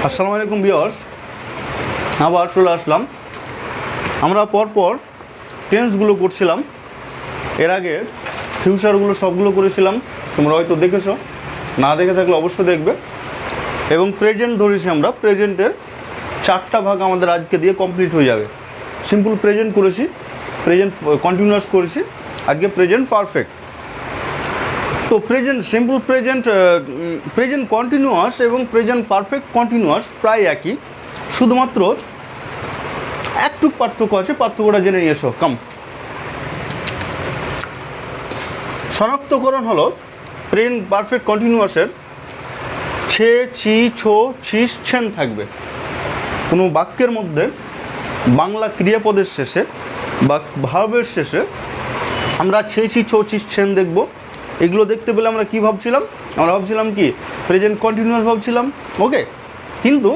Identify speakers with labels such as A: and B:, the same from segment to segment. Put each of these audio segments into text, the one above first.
A: আসসালামু আলাইকুম ভিউয়ার্স, আবার চলে আসলাম। আমরা পরপর টেন্সগুলো করছিলাম, এর আগে ফিউচারগুলো সবগুলো করেছিলাম, তোমরা হয়তো দেখেছো, না দেখে থাকলে অবশ্যই দেখবে। এবং প্রেজেন্ট ধরেছি আমরা, প্রেজেন্টের 4টা ভাগ আমাদের আজকে দিয়ে কমপ্লিট হয়ে যাবে। সিম্পল প্রেজেন্ট করেছি, প্রেজেন্ট কন্টিনিউয়াস করেছি, আজকে প্রেজেন্ট পারফেক্ট। তো present simple present, present continuous এবং প্রেজেন্ট পারফেক্ট কন্টিনিউয়াস প্রায় একই, শুধুমাত্র একটু পার্থক্য আছে, পার্থক্যটা জেনে নিয়ে এসো। কাম শনাক্তকরণ হলো প্রেজেন্ট পারফেক্ট কন্টিনিউয়াসের ছে, ছি, ছো, ছিস, ছেন থাকবে। কোনো বাক্যের মধ্যে বাংলা ক্রিয়াপদের শেষে বা ভার্বের শেষে আমরা ছে, ছি, ছো, ছিস, ছেন দেখব। এগুলো দেখতে পেলে আমরা কি ভাবছিলাম? আমরা ভাবছিলাম কি প্রেজেন্ট কন্টিনিউয়াস ভাবছিলাম, ওকে। কিন্তু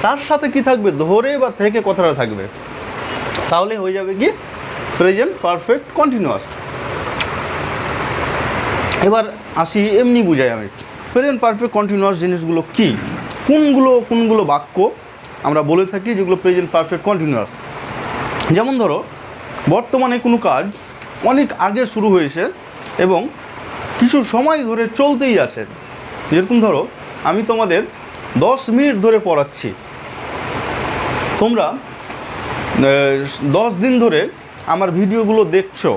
A: তার সাথে কি থাকবে? ধরে বা থেকে কথাটা থাকবে, তাহলে হয়ে যাবে কি প্রেজেন্ট পারফেক্ট কন্টিনিউয়াস। এবার আসি, এমনি বুঝাই আমি প্রেজেন্ট পারফেক্ট কন্টিনিউয়াস জিনিসগুলো কি, কোনগুলো বাক্য আমরা বলে থাকি যেগুলো প্রেজেন্ট পারফেক্ট কন্টিনিউয়াস। যেমন ধরো, বর্তমানে কোনো কাজ অনেক আগে শুরু হয়েছে এবং কিছু সময় ধরে চলতেই আছে। যেরকম ধরো, আমি তোমাদের 10 মিনিট ধরে পড়াচ্ছি, তোমরা 10 দিন ধরে আমার ভিডিওগুলো দেখছো,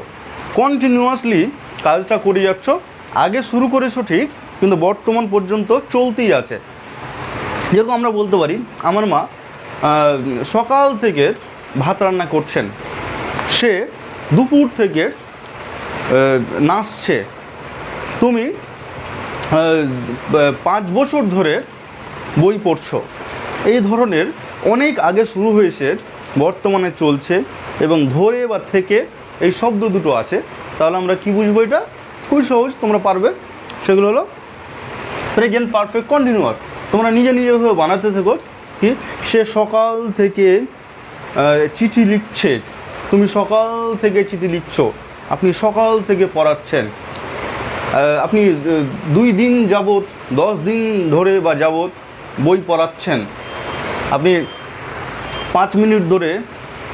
A: কন্টিনিউয়াসলি কাজটা করে যাচ্ছ, আগে শুরু করেছো ঠিক, কিন্তু বর্তমান পর্যন্ত চলতেই আছে। যেরকম আমরা বলতে পারি, আমার মা সকাল থেকে ভাত রান্না করছেন, সে দুপুর থেকে নাচছে, তুমি 5 বছর ধরে বই পড়ছো। এই ধরনের অনেক আগে শুরু হয়েছে, বর্তমানে চলছে এবং ধরে বা থেকে এই শব্দ দুটো আছে। তাহলে আমরা কি বুঝবো? এটা খুবই সহজ, তোমরা পারবে। সেগুলো হলো প্রেজেন্ট পারফেক্ট কন্টিনিউয়াস। তোমরা নিজেভাবে বানাতে থাকো। কি, সে সকাল থেকে চিঠি লিখছে, তুমি সকাল থেকে চিঠি লিখছো, আপনি সকাল থেকে পড়াচ্ছেন, আপনি 2 দিন যাবত, 10 দিন ধরে বা যাবত বই পড়াচ্ছেন, আপনি 5 মিনিট ধরে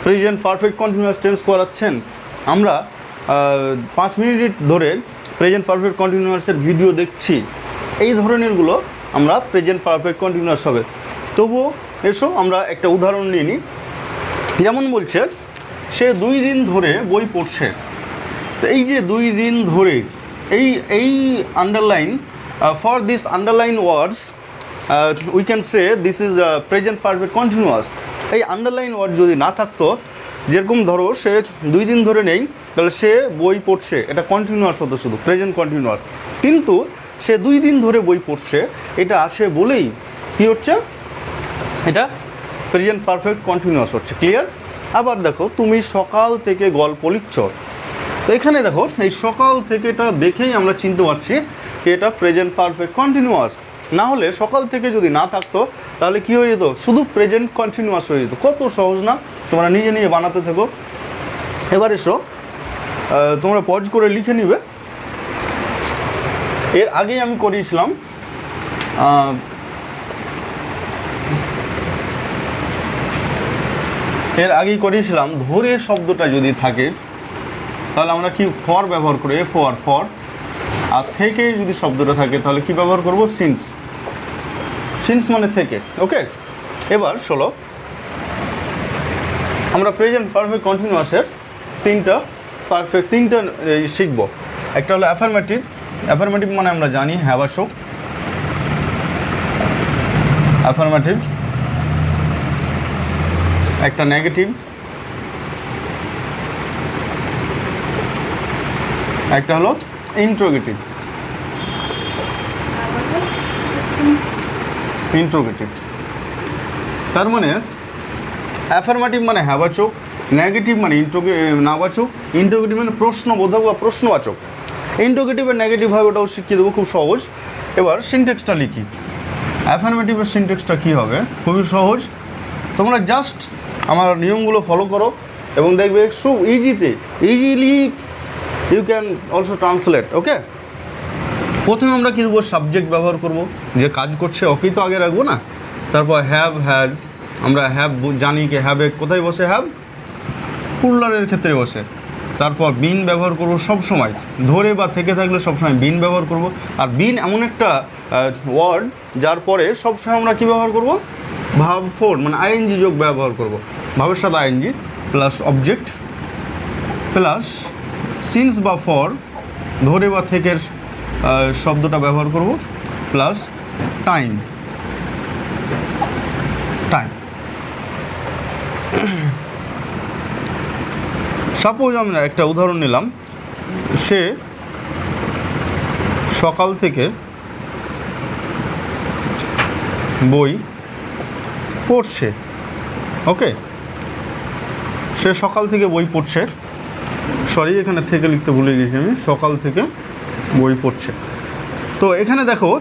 A: প্রেজেন্ট পারফেক্ট কন্টিনিউয়াস টেন্স করাচ্ছেন, আমরা 5 মিনিট ধরে প্রেজেন্ট পারফেক্ট কন্টিনিউয়াসের ভিডিও দেখছি। এই ধরনেরগুলো আমরা প্রেজেন্ট পারফেক্ট কন্টিনিউয়াস হবে। তবুও এসো আমরা একটা উদাহরণ নিয়ে নিই। যেমন বলছে, সে 2 দিন ধরে বই পড়ছে। তো এই যে 2 দিন ধরে, এই underline, for this underline words we can say this is present perfect continuous. এই আন্ডারলাইন ওয়ার্ড যদি না থাকতো, যেরকম ধরো সে 2 দিন ধরে নেই, তাহলে সে বই পড়ছে, এটা কন্টিনিউয়াস হতো, শুধু প্রেজেন্ট কন্টিনিউয়াস। কিন্তু সে 2 দিন ধরে বই পড়ছে, এটা আসে বলেই কী হচ্ছে? এটা প্রেজেন্ট পারফেক্ট কন্টিনিউয়াস হচ্ছে। ক্লিয়ার? আবার দেখো, তুমি সকাল থেকে গল্প লিখছ। তো এখানে দেখো, এই সকাল থেকেটা দেখেই আমরা চিনতে পারছি যে এটা প্রেজেন্ট পারফেক্ট কন্টিনিউয়াস। না হলে সকাল থেকে যদি না থাকতো, তাহলে কী হয়ে যেত? শুধু প্রেজেন্ট কন্টিনিউয়াস হয়ে যেত। কত সহজ না? তোমরা নিজে বানাতে থাকো। এবার এসো, তোমরা পজ করে লিখে নিবে। এর আগেই আমি করিয়েছিলাম, ধরে শব্দটা যদি থাকে, তাহলে আমরা কি ফর ব্যবহার করি, ফর। আর থেকে যদি শব্দটা থাকে, তাহলে কি ব্যবহার করব? সিন্স মানে থেকে, ওকে। এবার চলো আমরা প্রেজেন্ট পারফেক্ট কন্টিনিউয়াসের 3টা শিখব। একটা হলো অ্যাফার্মেটিভ। অ্যাফার্মেটিভ মানে আমরা জানি হ্যাবাসক, অ্যাফার্মেটিভ। একটা নেগেটিভ, একটা হলো ইন্ট্রোগেটিভ। তার মানে অ্যাফার্মেটিভ মানে হ্যাবাচক, নেগেটিভ মানে নাবাচক, ইন্ট্রোগেটিভ মানে প্রশ্নবোধক বা প্রশ্নবাচক। ইন্ট্রোগেটিভের নেগেটিভ হবে, ওটাও শিখিয়ে দেবো, খুব সহজ। এবার সিনট্যাক্সটা লিখি। অ্যাফার্মেটিভের সিনট্যাক্সটা কী হবে? খুবই সহজ। তোমরা জাস্ট আমার নিয়মগুলো ফলো করো এবং দেখবে খুব easily you can also translate, okay. প্রথমে আমরা কী দেবো? সাবজেক্ট ব্যবহার করব, যে কাজ করছে ওকেই তো আগে রাখবো না। তারপর হ্যাভ হ্যাজ, আমরা হ্যাভ জানি কি হ্যাভে কোথায় বসে, হ্যাভ প্লুরালের ক্ষেত্রে বসে। তারপর বিন ব্যবহার করব সব সময়, ধরে বা থেকে থাকলে সবসময় বিন ব্যবহার করব। আর বিন এমন একটা ওয়ার্ড যার পরে সবসময় আমরা কী ব্যবহার করব, ভাব ফোর মানে আইএনজি যোগ ব্যবহার করব, ভাবের সাথে ING plus object plus since বা ফর, ধরে বা থেকের শব্দটা ব্যবহার করব, প্লাস টাইম। টাইম সাপোজ আমরা একটা উদাহরণ নিলাম, সে সকাল থেকে বই পড়ছে। ওকে, সে সকাল থেকে বই পড়ছে, সরি এখানে থেকে লিখতে ভুলে গেছি আমি, সকাল থেকে বই পড়ছে। তো এখানে দেখো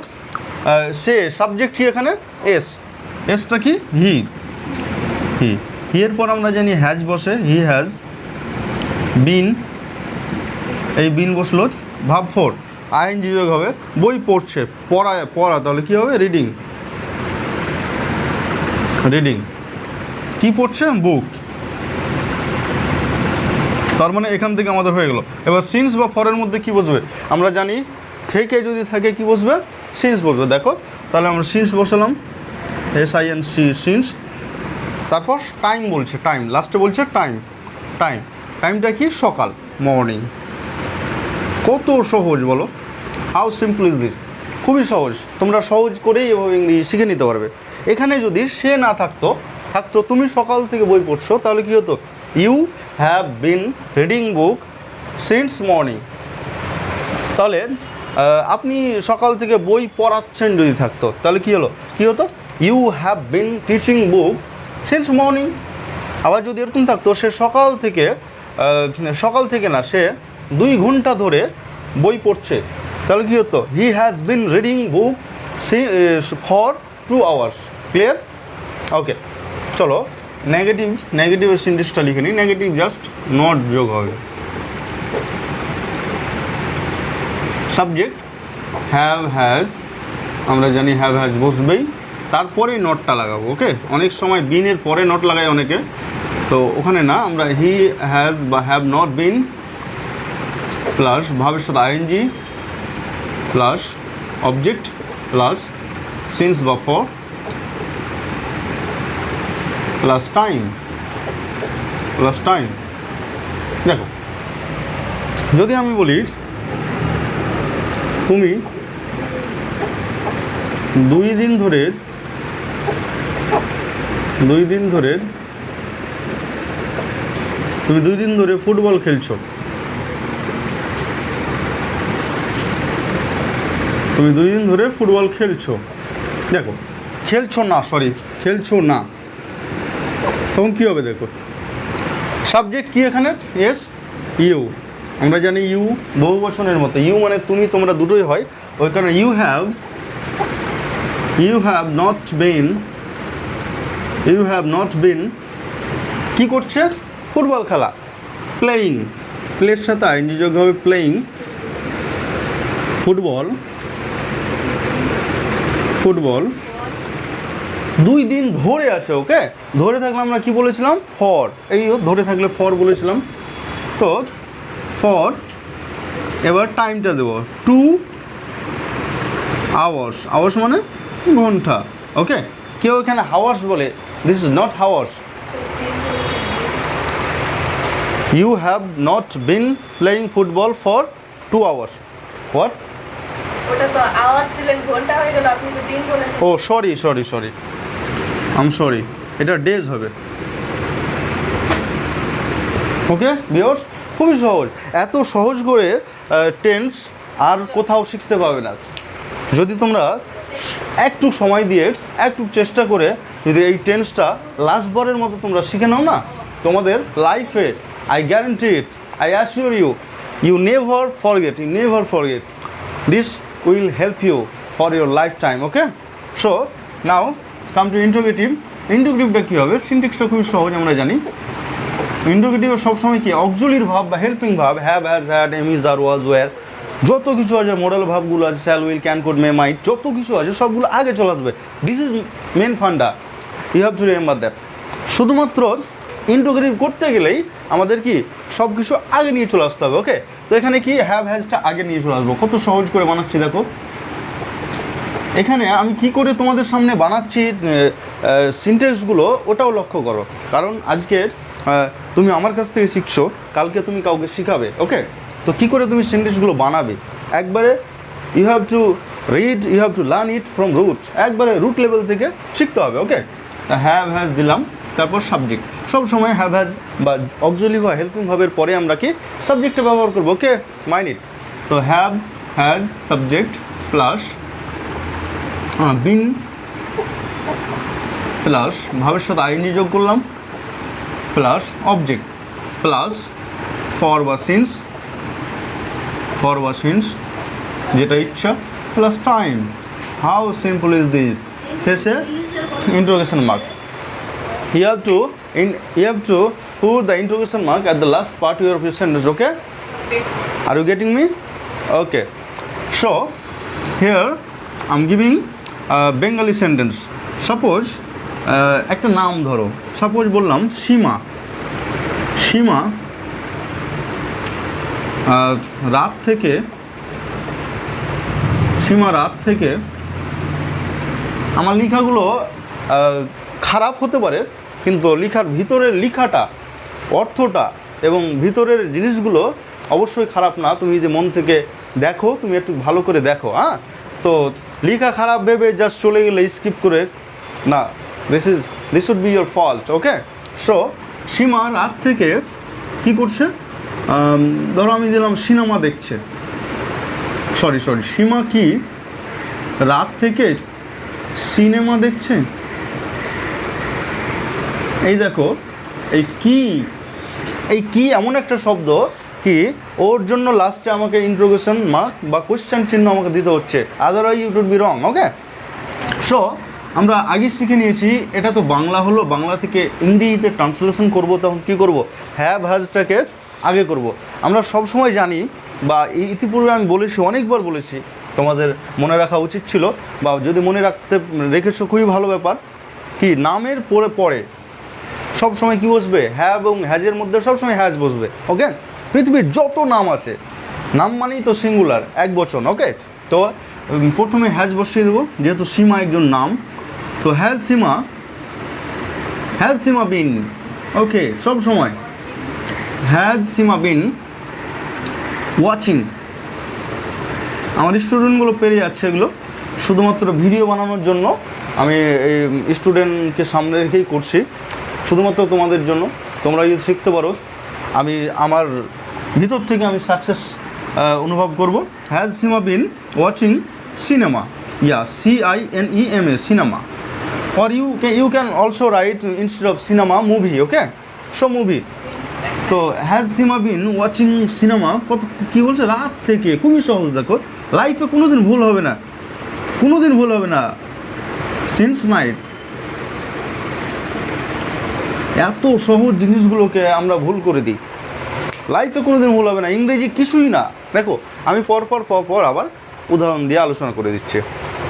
A: সে সাবজেক্ট কি এখানে, এস, এসটা কি হি, হি, হি এর পর আমরা জানি হ্যাজ বসে, হি হ্যাজ বিন, এই বিন বসলো ভাব ফোর, আইএনজি যোগ হবে, বই পড়ছে, পড়া তাহলে কী হবে, রিডিং, রিডিং, কী পড়ছে, বুক। তার মানে এখান থেকে আমাদের হয়ে গেল। এবার সিন্স বা ফরের মধ্যে কি বসবে, আমরা জানি থেকে যদি থাকে কি বসবে, সিন্স বসবে। দেখো তাহলে আমরা সিন্স বসালাম, SINC সিন্স। তারপর টাইম বলছে, টাইম লাস্টে বলছে টাইম, টাইম, টাইমটা কি সকাল, মর্নিং। কত সহজ বলো, হাউ সিম্পল ইজ দিস, খুবই সহজ। তোমরা সহজ করেই এভাবে ইংরেজি শিখে নিতে পারবে। এখানে যদি সে না থাকতো, তুমি সকাল থেকে বই পড়ছো, তাহলে কী হতো, you have been reading book since morning. তাহলে আপনি সকাল থেকে বই পড়াচ্ছেন যদি থাকতো, তাহলে কী হতো, you have been teaching book since morning. আবার যদি এরকম থাকতো, সে সকাল থেকে না, সে 2 ঘন্টা ধরে বই পড়ছে, তাহলে কী হতো, he has been reading book for 2 hours. Clear? Okay, চলো নেগেটিভের সিনটেক্সটা লিখে নিই। নেগেটিভ জাস্ট নট যোগ হবে, সাবজেক্ট হ্যাভ হ্যাজ, আমরা জানি হ্যাভ হ্যাজ বসবেই, তারপরেই নটটা লাগাবো। ওকে, অনেক সময় বিনের পরে নট লাগাই অনেকে, তো ওখানে না, আমরা হি হ্যাজ বা হ্যাভ নট বিন প্লাস ভাবের সাথে ING plus object plus since বা for plus time, plus time. দেখো যদি আমি বলি তুমি 2 দিন ধরে ফুটবল খেলছো, তুমি 2 দিন ধরে ফুটবল খেলছো। দেখো খেলছো না, তখন কী হবে, দেখো সাবজেক্ট কি এখানে, এস, ইউ, আমরা জানি ইউ বহু বচনের মতো, ইউ মানে তুমি, তোমরা দুটোই হয়, ওই কারণে ইউ হ্যাভ নট বিন কি করছে, ফুটবল খেলা, প্লেয়িং, প্লের সাথে আইএনজি যোগ হবে, প্লেয়িং ফুটবল 2 দিন ধরে আছে। ওকে, ধরে থাকলে আমরা কি বলেছিলাম, ফর, এই ধরে থাকলে ফর বলেছিলাম। তো ফর, এবার টাইমটা দেবো 2 আওয়ার্স, আওয়ার্স মানে ঘন্টা। ওকে, কেউ এখানে হাওয়ার্স বলে, this is not hours. You have not been playing football for 2 hours. What,
B: ওটা তো আওয়ার্স দিলেন, ঘন্টা হয়ে গেল, আপনি তো দিন বলেছেন।
A: ও সরি, আই এম সরি, এটা ডেজ হবে। ওকে ভিউয়ার্স, খুবই সহজ, এত সহজ করে টেন্স আর কোথাও শিখতে পাবে না। যদি তোমরা একটু সময় দিয়ে একটু চেষ্টা করে যদি এই টেন্সটা লাস্টবারের মতো তোমরা শিখে নাও না, তোমাদের লাইফে I guarantee it, I assure you, you never forget, this will help you for your lifetime. Okay, so now come to interrogative. ইন্টারোগেটিভটা কী হবে, সিনটেক্সটা খুবই সহজ, আমরা জানি ইন্টারোগেটিভের সবসময় কি অক্সিলারি ভাব বা হেল্পিং ভাব, have, has, had, am, is, are, was, were, যত কিছু আছে মডেল ভাবগুলো আছে, shall, will, can, could, may, might, যত কিছু আছে সবগুলো আগে চলে আসবে। This is main funda, you have to remember that. শুধুমাত্র ইন্টোগ্রেটিভ করতে গেলেই আমাদের কি সব কিছু আগে নিয়ে চলে আসতে হবে। ওকে, তো এখানে কি হ্যাভ হ্যাজটা আগে নিয়ে চলে আসবো। কত সহজ করে বানাচ্ছি দেখো। এখানে আমি কি করে তোমাদের সামনে বানাচ্ছি সিনট্যাক্সগুলো, ওটাও লক্ষ্য করো। কারণ আজকে তুমি আমার কাছ থেকে শিখছো, কালকে তুমি কাউকে শিখাবে। ওকে, তো কী করে তুমি সেন্টেন্সগুলো বানাবে, একবারে you have to read, you have to learn it from root, একবারে রুট লেভেল থেকে শিখতে হবে। ওকে, হ্যাভ হ্যাজ দিলাম, তারপর সাবজেক্ট। সব সময় হ্যাভ হ্যাজ বা অক্সিলারি বা হেল্পিং ভাবের পরে আমরা কি সাবজেক্টটা ব্যবহার করবো। Okay, mind it. তো have has subject plus been plus ভাবের সাথে আইনি যোগ করলাম প্লাস অবজেক্ট প্লাস ফর বা সিন্স যেটা ইচ্ছা plus time. How simple is this. শেষে interrogation mark. You have to put the interrogation mark at the last part of your sentence. Okay? Are you getting me? Okay. So here I'm giving a Bengali sentence. Suppose একটা নাম ধরো, suppose বললাম সীমা। রাত থেকে আমার লেখাগুলো খারাপ হতে পারে, কিন্তু লেখার ভিতরের লেখাটা, অর্থটা এবং ভিতরের জিনিসগুলো অবশ্যই খারাপ না। তুমি যে মন থেকে দেখো, তুমি একটু ভালো করে দেখো। হ্যাঁ, তো লেখা খারাপ ভেবে জাস্ট চলে গেলে স্কিপ করে না, this should be your fault. Okay, so Seema রাত থেকে কি করছে, ধরো আমি দিলাম সিনেমা দেখছে। সরি সীমা কি রাত থেকে সিনেমা দেখছে? এই দেখো, এই কি এমন একটা শব্দ কি ওর জন্য লাস্টে আমাকে ইন্টারোগেশন মার্ক বা কোশ্চেন চিহ্ন আমাকে দিতে হচ্ছে, otherwise it would be wrong. Okay, so আমরা আগে শিখে নিয়েছি, এটা তো বাংলা হলো, বাংলা থেকে ইংরেজিতে ট্রান্সলেশন করব, তখন কী করব, হ্যাভ হ্যাজটাকে আগে করব। আমরা সব সময় জানি, বা ইতিপূর্বে আমি বলেছি, অনেকবার বলেছি, তোমাদের মনে রাখা উচিত ছিল, বা যদি মনে রেখেছো খুবই ভালো ব্যাপার, কি নামের পরে সব সময় কি বসবে, হ্যাভ এবং হ্যাজের মধ্যে সবসময় হ্যাজ বসবে। ওকে, পৃথিবীর যত নাম আছে, নাম মানেই তো সিঙ্গুলার, এক বচন। ওকে, তো প্রথমে হ্যাজ বসিয়ে দেবো, যেহেতু সীমা একজন নাম। তো হ্যাজ সীমা বিন। ওকে, সব সময় হ্যাজ সীমা বিন ওয়াচিং। আমার স্টুডেন্টগুলো পেরে যাচ্ছে এগুলো, শুধুমাত্র ভিডিও বানানোর জন্য আমি এই স্টুডেন্টকে সামনে রেখেই করছি, শুধুমাত্র তোমাদের জন্য। তোমরা যদি শিখতে পারো, আমি আমার ভিতর থেকে আমি সাকসেস অনুভব করব। Has Seema been watching cinema, CINEMA, cinema. or you can also write instead of cinema movie. Okay, so movie. তো has Seema been watching cinema, কত কী বলছে, রাত থেকে। খুবই সহজ, দেখো, লাইফে কোনোদিন ভুল হবে না, সিন্স নাইট। এত সহজ জিনিসগুলোকে আমরা ভুল করে দিই, লাইফে কোনোদিন ভুল হবে না। ইংরেজি কিছুই না। দেখো, আমি পর আবার উদাহরণ দিয়ে আলোচনা করে দিচ্ছি,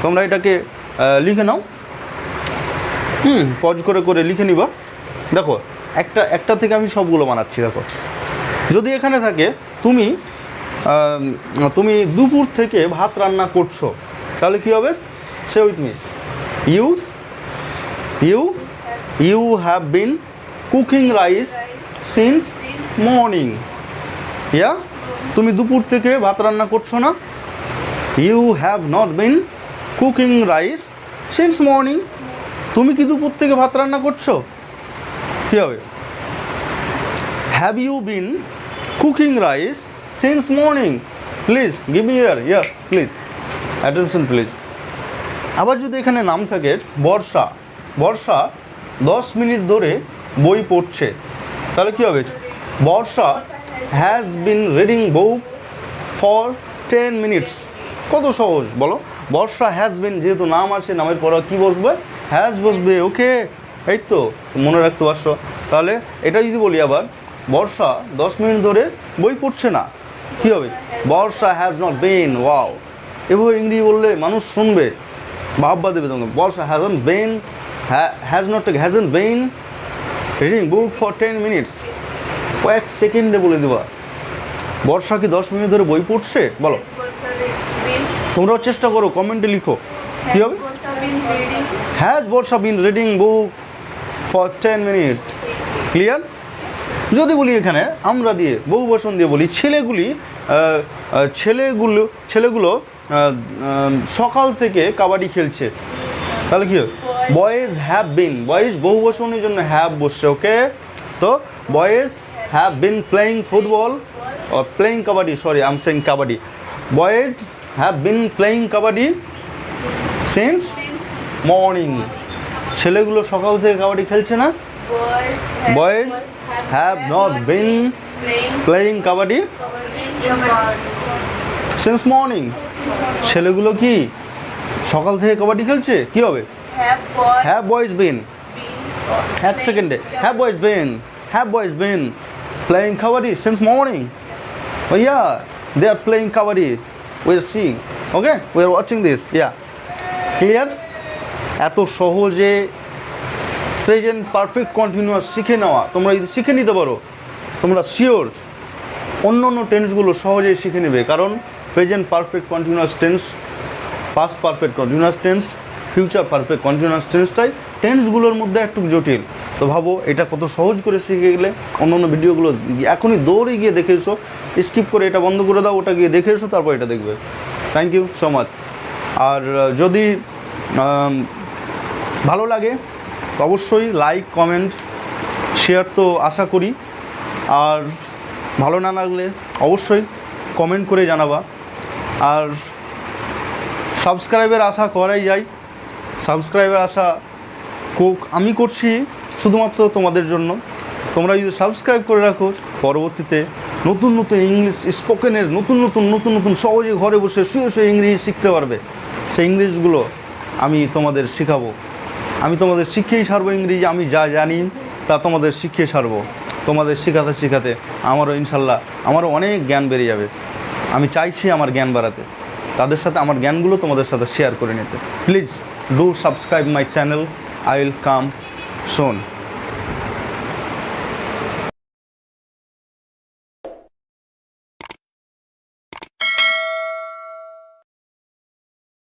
A: তোমরা এটাকে লিখে নাও। পজ করে লিখে নিবা। দেখো, একটা থেকে আমি সবগুলো বানাচ্ছি। দেখো, যদি এখানে থাকে তুমি দুপুর থেকে ভাত রান্না করছো, তাহলে কী হবে, say with me, you have been cooking rice since morning. তুমি দুপুর থেকে ভাত রান্না করছো না, you have not been cooking rice since morning. তুমি কি দুপুর থেকে ভাত রান্না করছো? কী হবে, have you been cooking rice since morning. Please give me your please attention please. আবার যদি এখানে নাম থাকে বর্ষা 10 মিনিট ধরে বই পড়ছে, তাহলে কী হবে, Barsha has been reading book for 10 minutes. কত সহজ বলো, বর্ষা হ্যাজ বিন, যেহেতু নাম আছে, নামের পরে কী বসবে, হ্যাজ বসবে। ওকে, এই তো মনে রাখতে পারছো। তাহলে এটা যদি বলি আবার, বর্ষা 10 মিনিট ধরে বই পড়ছে না, কী হবে? Barsha has not been, wow. এভাবে ইংরেজি বললে মানুষ শুনবে, ভাববা দেবে তোমাকে। Barsha hasn't been, hasn't been reading book for 10 minutes. কয়েক সেকেন্ডে বলে দেবা। বর্ষা কি 10 মিনিট ধরে বই পড়ছে? বলো, তোমরাও চেষ্টা করো, কমেন্টে লিখো কী হবে। Has Barsha bin reading book for 10 minutes. Clear? যদি বলি এখানে আমরা দিয়ে বহু বচন দিয়ে বলি, ছেলেগুলো সকাল থেকে কাবাডি খেলছে, তাহলে কি হবে? বয়েজ হ্যাভ বিন, বয়েজ বহু বচনের জন্য হ্যাভ বসছে, ওকে? তো boys have been playing football or playing kabaddi, sorry I'm saying kabaddi. Boys have been playing kabaddi since morning. ছেলেগুলো সকাল থেকে কাবাডি খেলছে না? Boys have not been playing kabaddi since morning. ছেলেগুলো কি সকাল থেকে কাবাডি খেলছে? কি হবে? Have boys been, এক সেকেন্ডে, have boys been playing kabaddi since morning? Oh yeah, they are playing kabaddi. We are seeing. Okay, we are watching this. Yeah. Clear? এত সহজে প্রেজেন্ট পারফেক্ট কন্টিনিউয়াস শিখে নেওয়া, তোমরা যদি শিখে নিতে পারো, তোমরা শিওর অন্য টেন্সগুলো সহজেই শিখে নেবে। কারণ present perfect continuous tense, past perfect continuous tense, future perfect continuous টেন্সটাই টেন্সগুলোর মধ্যে একটু জটিল। তো ভাবো এটা কত সহজ করে শিখে গেলে। অন্য ভিডিওগুলো এখনই দৌড়ে গিয়ে দেখে এসো, স্কিপ করে এটা বন্ধ করে দাও, ওটা গিয়ে দেখে এসো, তারপর এটা দেখবে। Thank you so much. আর যদি ভালো লাগে অবশ্যই লাইক, কমেন্ট, শেয়ার তো আশা করি। আর ভালো না লাগলে অবশ্যই কমেন্ট করে জানাবা। আর সাবস্ক্রাইবের আশা করাই যায়, সাবস্ক্রাইবের আশা আমি করছি শুধুমাত্র তোমাদের জন্য। তোমরা যদি সাবস্ক্রাইব করে রাখো, পরবর্তীতে নতুন ইংলিশ স্পোকেনের নতুন সহজে ঘরে বসে শুয়ে ইংরেজি শিখতে পারবে। সেই ইংলিশগুলো আমি তোমাদের শেখাবো, আমি তোমাদের শিখিয়েই ছাড়বো ইংরেজি। আমি যা জানি তা তোমাদের শিখিয়ে ছাড়বো। তোমাদের শেখাতে আমারও ইনশাল্লাহ অনেক জ্ঞান বেড়ে যাবে। আমি চাইছি আমার জ্ঞান বাড়াতে, তাদের সাথে আমার জ্ঞানগুলো তোমাদের সাথে শেয়ার করে নিতে। Please do subscribe my channel, I will come soon.